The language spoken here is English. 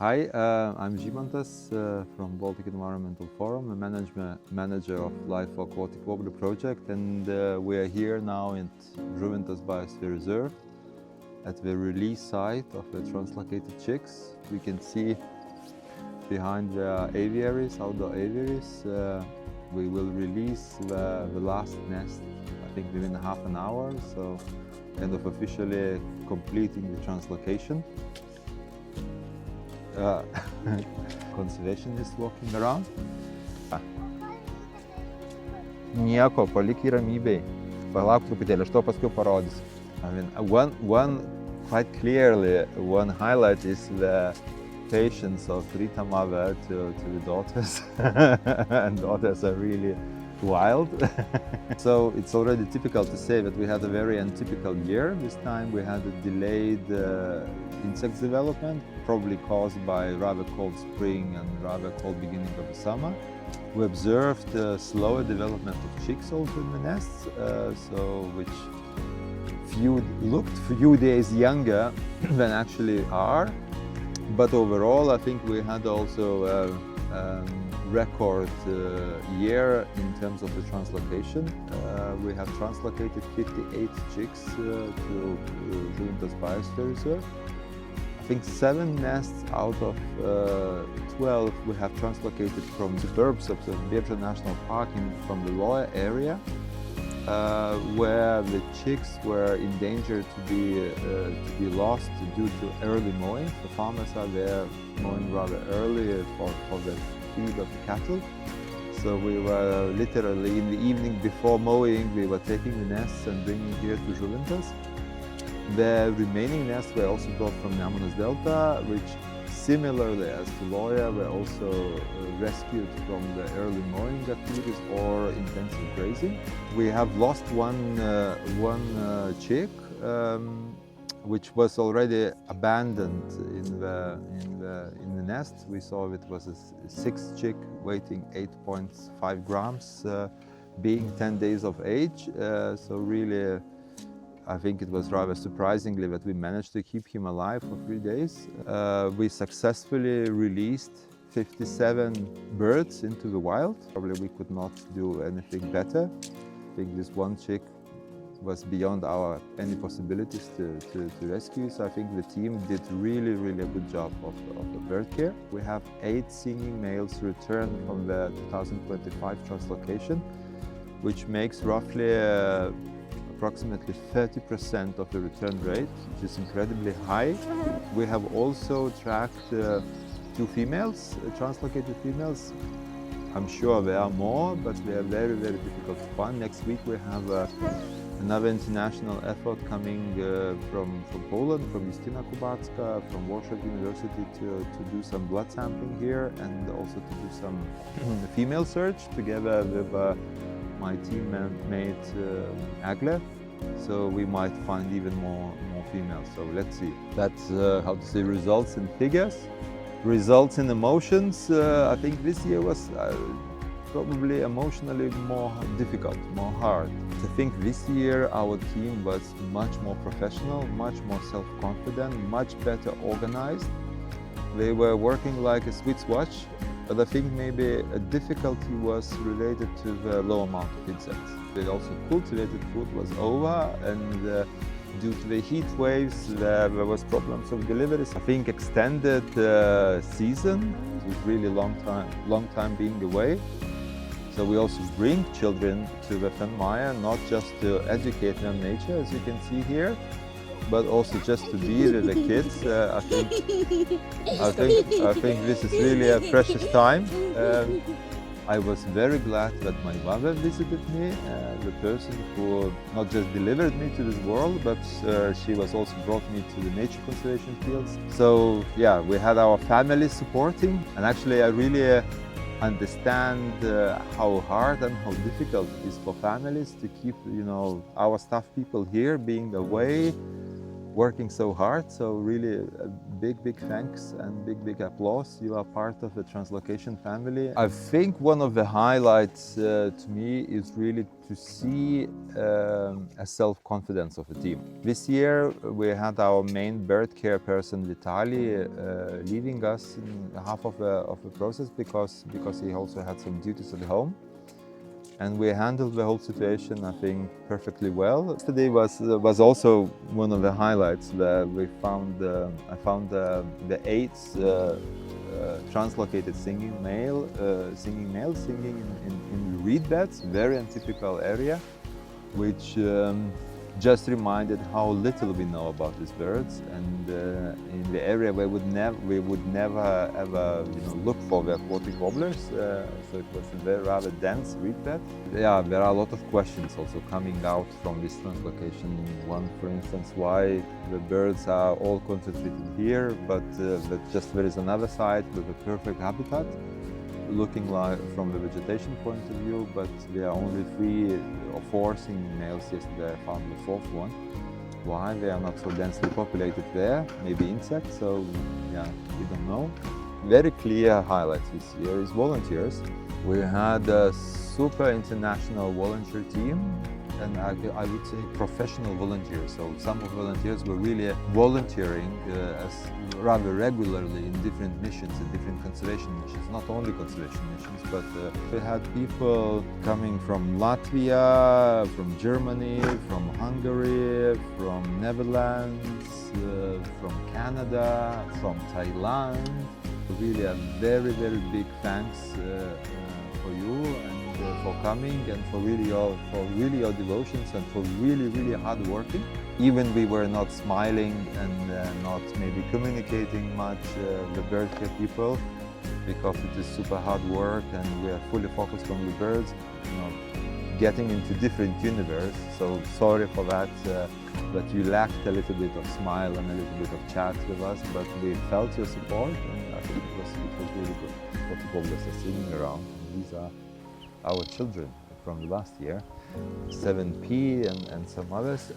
Hi, I'm Žymantas from Baltic Environmental Forum, the manager of Life Aquatic Warbler project, and we are here now in Žuvintas Biosphere Reserve at the release site of the translocated chicks. We can see behind the aviaries, outdoor aviaries. We will release the last nest, I think within half an hour, so kind of officially completing the translocation. Conservationist walking around. Nieko, palik jį ramybėj. Palauk truputėlį, aš to paskui parodysiu. I mean, one quite clearly, one highlight is the patience of Rita mother to the daughters. And daughters are really wild. So it's already typical to say that we had a very untypical year. This time we had a delayed insect development, probably caused by rather cold spring and rather cold beginning of the summer. We observed a slower development of chicks also in the nests, which looked few days younger than actually are. But overall, I think we had also a record year in terms of the translocation. We have translocated 58 chicks to Žuvintas Biosphere Reserve. I think 7 nests out of 12 we have translocated from the Biebrza of the Biebrza National Park from the lower area, where the chicks were in danger to be lost due to early mowing. The farmers are there mowing rather early for the feed of the cattle. So we were literally in the evening before mowing, we were taking the nests and bringing here to Žuvintas. The remaining nests were also brought from Nemunas Delta, which similarly as to Lithuania were also rescued from the early mowing activities or intensive grazing. We have lost one chick, which was already abandoned in the nest. We saw it was a 6th chick weighing 8.5 grams, being 10 days of age. So really, I think it was rather surprisingly that we managed to keep him alive for 3 days. We successfully released 57 birds into the wild. Probably we could not do anything better. I think this one chick was beyond any possibilities to rescue. So I think the team did really a good job of the bird care. We have 8 singing males returned from the 2025 translocation, which makes roughly approximately 30% of the return rate, which is incredibly high. We have also tracked 2 females, translocated females. I'm sure there are more, but they are very difficult to find. Next week we have another international effort coming from Poland, from Justyna Kubacka, from Warsaw University to do some blood sampling here and also to do some female search together with my teammate Agle. So we might find even more females. So let's see. That's how to say, results in figures. Results in emotions. I think this year was probably emotionally more difficult, more hard. I think this year our team was much more professional, much more self-confident, much better organized. They were working like a Swiss watch, but I think maybe a difficulty was related to the low amount of insects. Also cultivated food was over, and due to the heat waves there was problems of deliveries. I think extended season, it was really long time being away. So we also bring children to the Fenmaya, not just to educate them on nature, as you can see here, but also just to be with the kids. I think this is really a precious time. I was very glad that my mother visited me, the person who not just delivered me to this world, but she was also brought me to the nature conservation fields. So yeah, we had our family supporting, and actually I really understand how hard and how difficult it is for families to keep, our staff people here being away, working so hard. So really a big thanks and big applause. You are part of the Translocation family. I think one of the highlights to me is really to see a self-confidence of the team. This year we had our main bird care person Vitaly leaving us in half of the process because he also had some duties at home. And we handled the whole situation, I think, perfectly well. Yesterday was also one of the highlights where we found I found the 8th translocated singing male singing in reed beds, very untypical area, which just reminded how little we know about these birds, and in the area where we would never ever look for the aquatic warblers, so it was a very rather dense reed bed. Yeah, there are a lot of questions also coming out from this translocation. One, for instance, why the birds are all concentrated here, but just there is another side with a perfect habitat, looking like from the vegetation point of view, but there are only 3 or 4 singing males. Yesterday I found the 4th one. Why they are not so densely populated there? Maybe insects, so yeah, we don't know. Very clear highlights this year is volunteers. We had a super international volunteer team, and I would say professional volunteers. So some of the volunteers were really volunteering as rather regularly in different missions, in different conservation missions, not only conservation missions, but we had people coming from Latvia, from Germany, from Hungary, from Netherlands, from Canada, from Thailand. Really a very big thanks for you and for coming, and for really your devotions, and for really hard working. Even we were not smiling and not maybe communicating much, the bird care people, because it is super hard work and we are fully focused on the birds, getting into different universe. So sorry for that, that you lacked a little bit of smile and a little bit of chat with us, but we felt your support, and I think it was really good. What the warblers are singing around. These are our children from the last year, 7P and some others.